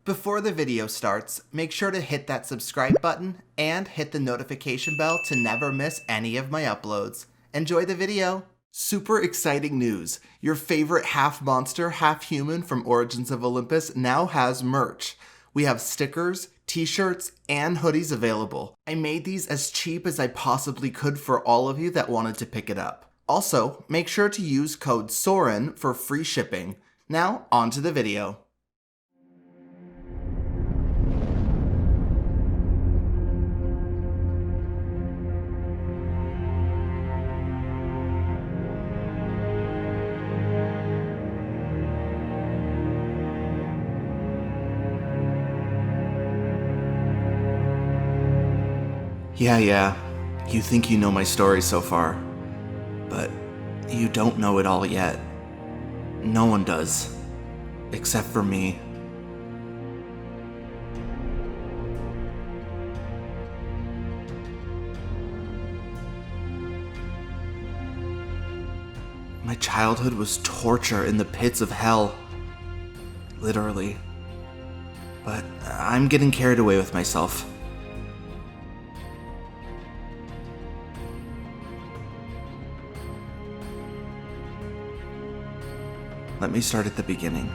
Before the video starts, make sure to hit that subscribe button and hit the notification bell to never miss any of my uploads. Enjoy the video! Super exciting news! Your favorite half monster, half human from Origins of Olympus now has merch. We have stickers, t-shirts, and hoodies available. I made these as cheap as I possibly could for all of you that wanted to pick it up. Also, make sure to use code Soren for free shipping. Now, on to the video. Yeah, you think you know my story so far, but you don't know it all yet. No one does, except for me. My childhood was torture in the pits of hell. Literally. But I'm getting carried away with myself. Let me start at the beginning.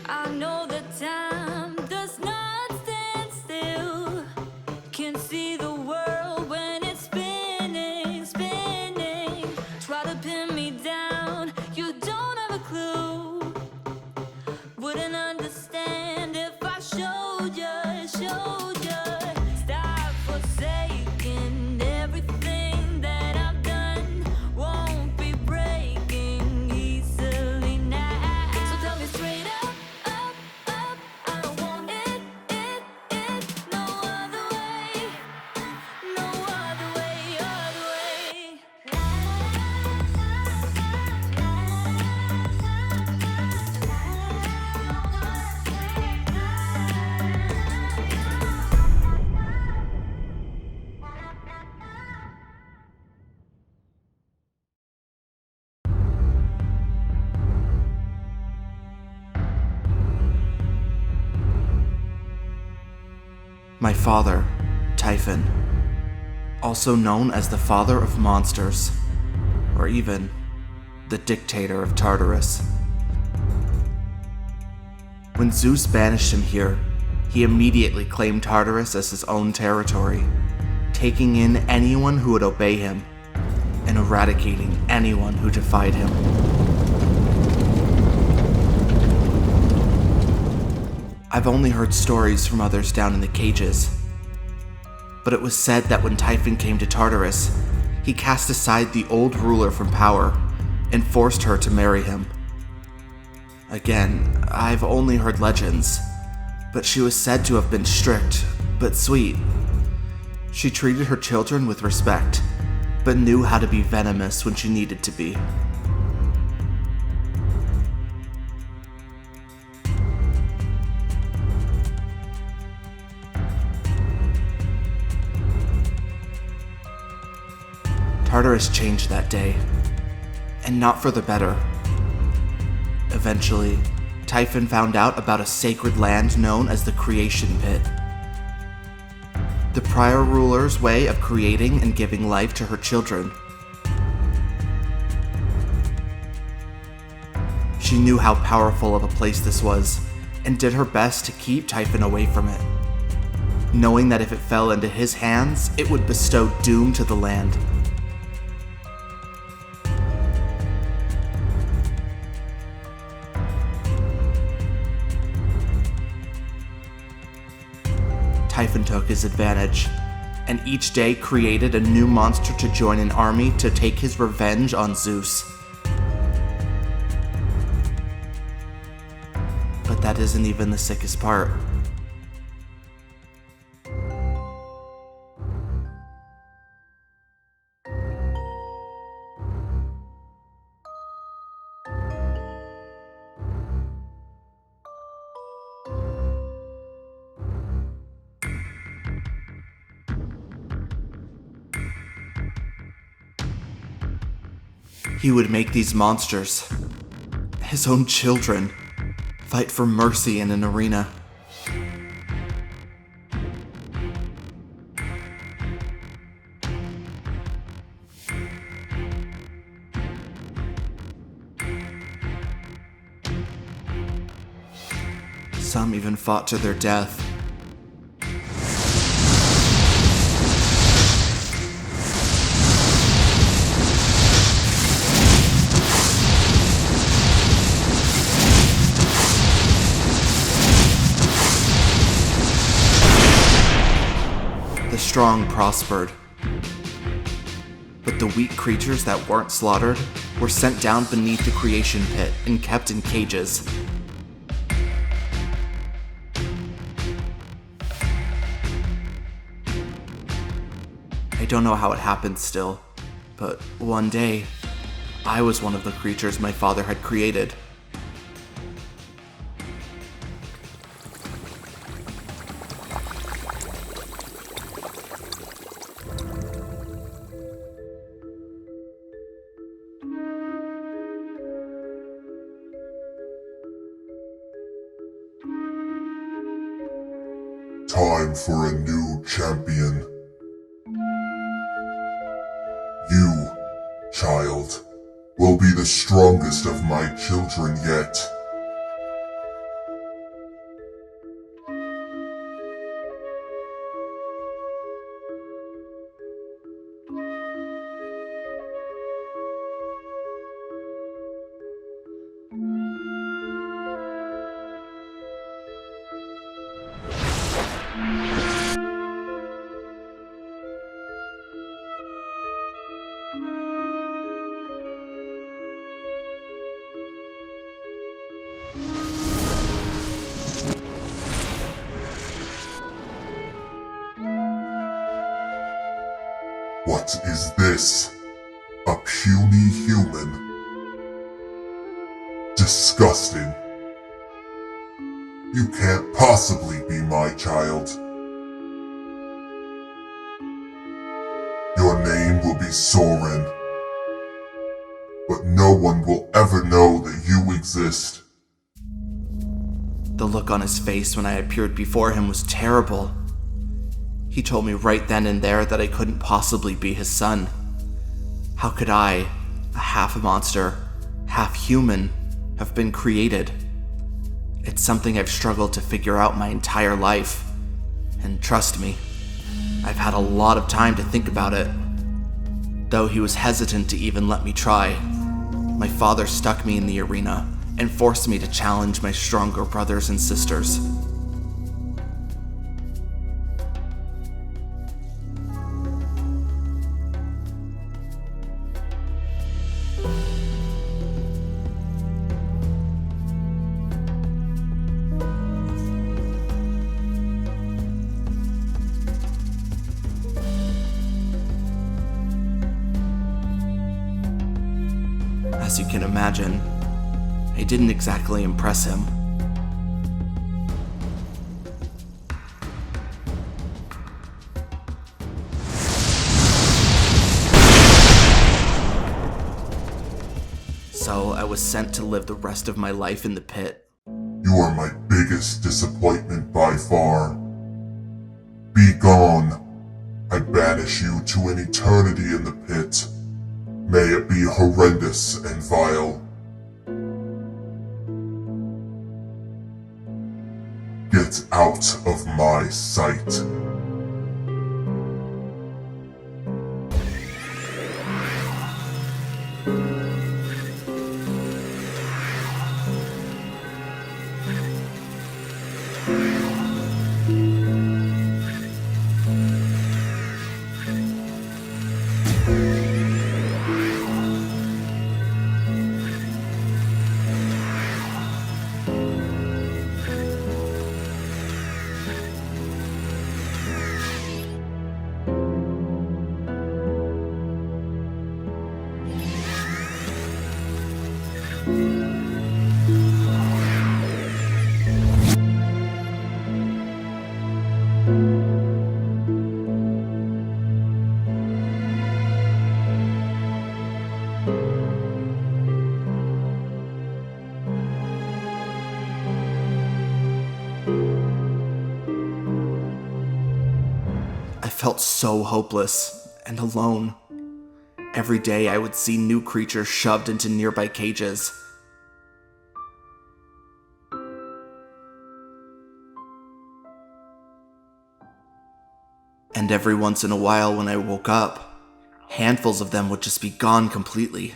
I know the time does not stand still. Can see the world when it's spinning, spinning. Try to pin me down, you don't have a clue. Wouldn't understand if I showed you, showed you. Stop forsaking everything that I've done. Won't be breaking easily now. So tell me straight up, I don't want it, no other way, no other way, other way. My father, Typhon, also known as the father of monsters, or even the dictator of Tartarus. When Zeus banished him here, he immediately claimed Tartarus as his own territory, taking in anyone who would obey him, and eradicating anyone who defied him. I've only heard stories from others down in the cages, but it was said that when Typhon came to Tartarus, he cast aside the old ruler from power and forced her to marry him. Again, I've only heard legends, but she was said to have been strict, but sweet. She treated her children with respect, but knew how to be venomous when she needed to be. Tartarus changed that day, and not for the better. Eventually, Typhon found out about a sacred land known as the Creation Pit. The prior ruler's way of creating and giving life to her children. She knew how powerful of a place this was, and did her best to keep Typhon away from it, knowing that if it fell into his hands, it would bestow doom to the land. Typhon took his advantage, and each day created a new monster to join an army to take his revenge on Zeus. But that isn't even the sickest part. He would make these monsters, his own children, fight for mercy in an arena. Some even fought to their death. The strong prospered, but the weak creatures that weren't slaughtered were sent down beneath the creation pit and kept in cages. I don't know how it happened still, but one day, I was one of the creatures my father had created. Time for a new champion. You, child, will be the strongest of my children yet. What is this? A puny human? Disgusting. You can't possibly be my child. Your name will be Soren, but no one will ever know that you exist. The look on his face when I appeared before him was terrible. He told me right then and there that I couldn't possibly be his son. How could I, a half monster, half human, have been created? It's something I've struggled to figure out my entire life. And trust me, I've had a lot of time to think about it. Though he was hesitant to even let me try, my father stuck me in the arena and forced me to challenge my stronger brothers and sisters. As you can imagine, I didn't exactly impress him. So I was sent to live the rest of my life in the pit. You are my biggest disappointment by far. Be gone. I banish you to an eternity in the pit. May it be horrendous and vile. Get out of my sight. felt so hopeless and alone. Every day I would see new creatures shoved into nearby cages. And every once in a while when I woke up, handfuls of them would just be gone completely.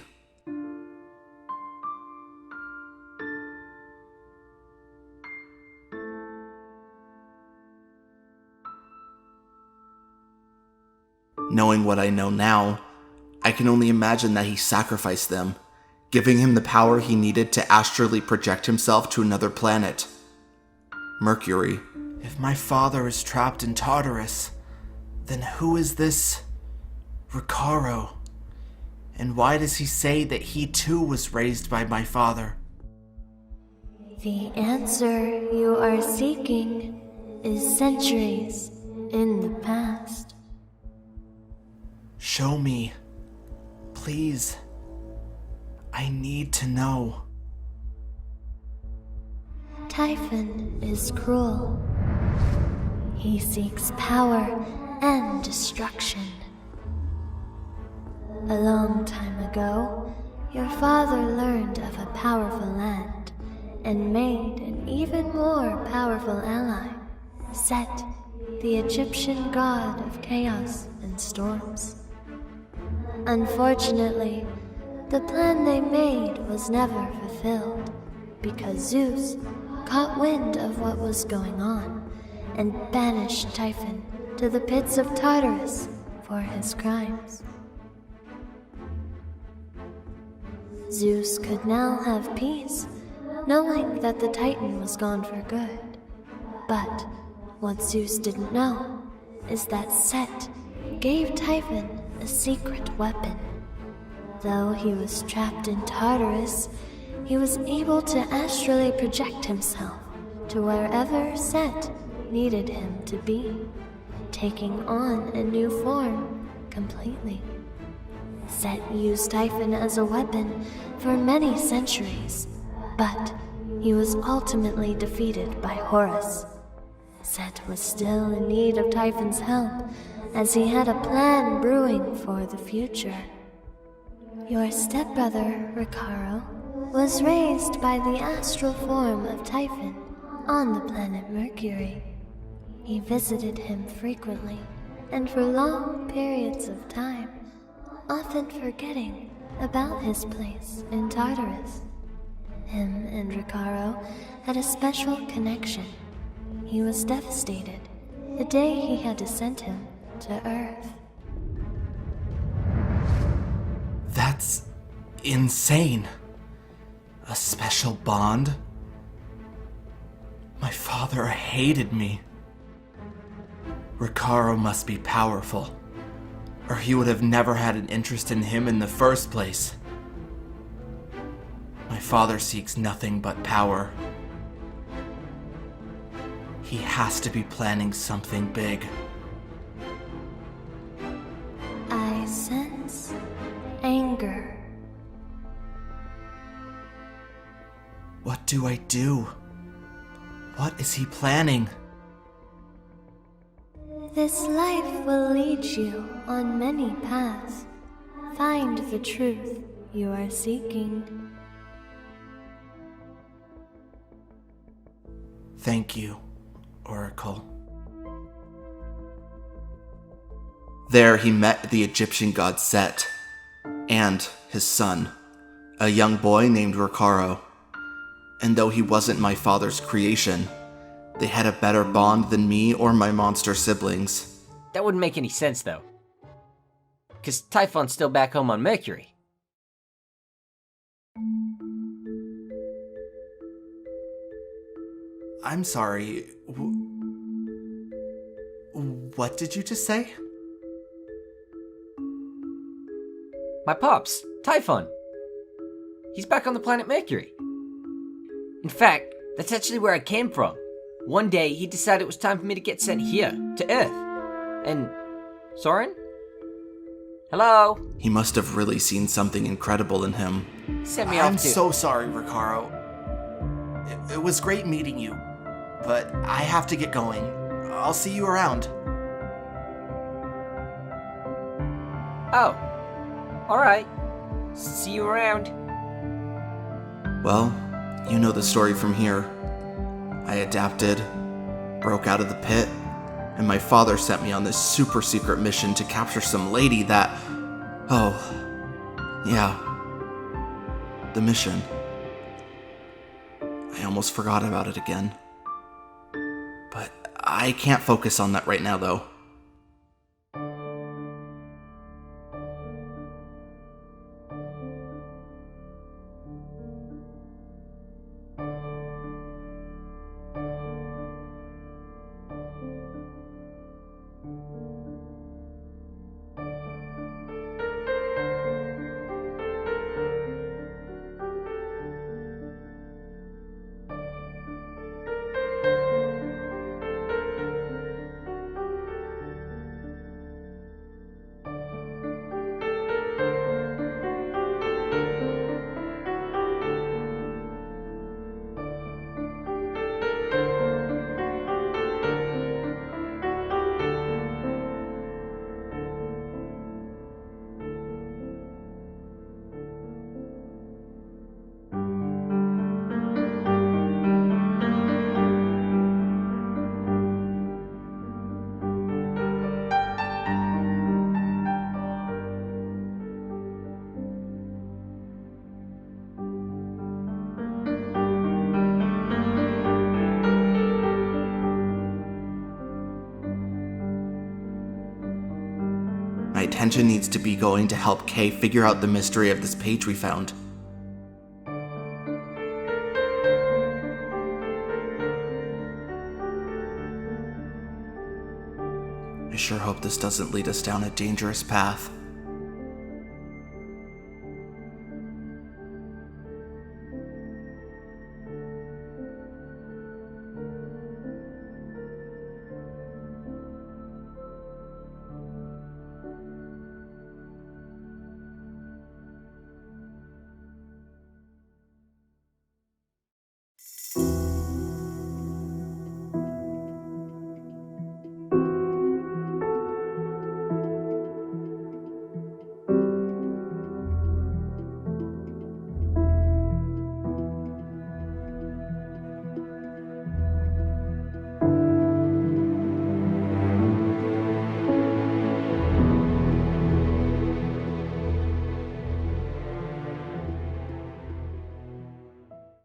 Knowing what I know now, I can only imagine that he sacrificed them, giving him the power he needed to astrally project himself to another planet, Mercury. If my father is trapped in Tartarus, then who is this Ricaro? And why does he say that he too was raised by my father? The answer you are seeking is centuries in the past. Show me. Please. I need to know. Typhon is cruel. He seeks power and destruction. A long time ago, your father learned of a powerful land and made an even more powerful ally, Set, the Egyptian god of chaos and storms. Unfortunately, the plan they made was never fulfilled because Zeus caught wind of what was going on and banished Typhon to the pits of Tartarus for his crimes. Zeus could now have peace, knowing that the Titan was gone for good. But what Zeus didn't know is that Set gave Typhon a secret weapon. Though he was trapped in Tartarus, he was able to astrally project himself to wherever Set needed him to be, taking on a new form completely. Set used Typhon as a weapon for many centuries, but he was ultimately defeated by Horus. Set was still in need of Typhon's help, as he had a plan brewing for the future. Your stepbrother, Ricaro, was raised by the astral form of Typhon on the planet Mercury. He visited him frequently and for long periods of time, often forgetting about his place in Tartarus. Him and Ricaro had a special connection. He was devastated the day he had to send him to Earth. That's insane. A special bond? My father hated me. Ricaro must be powerful, or he would have never had an interest in him in the first place. My father seeks nothing but power. He has to be planning something big. I sense anger. What do I do? What is he planning? This life will lead you on many paths. Find the truth you are seeking. Thank you, Oracle. There he met the Egyptian god Set and his son, a young boy named Ricaro. And though he wasn't my father's creation, they had a better bond than me or my monster siblings. That wouldn't make any sense, though. Because Typhon's still back home on Mercury. I'm sorry. What did you just say? My pops, Typhon. He's back on the planet Mercury. In fact, that's actually where I came from. One day, he decided it was time for me to get sent here, to Earth. And... Soren? Hello? He must have really seen something incredible in him. Sent me off I'm to... so sorry, Ricaro. It was great meeting you, but I have to get going. I'll see you around. Oh. Alright. See you around. Well, you know the story from here. I adapted, broke out of the pit, and my father sent me on this super secret mission to capture some lady that... Oh, yeah. The mission. I almost forgot about it again. But I can't focus on that right now, though. My attention needs to be going to help Kay figure out the mystery of this page we found. I sure hope this doesn't lead us down a dangerous path.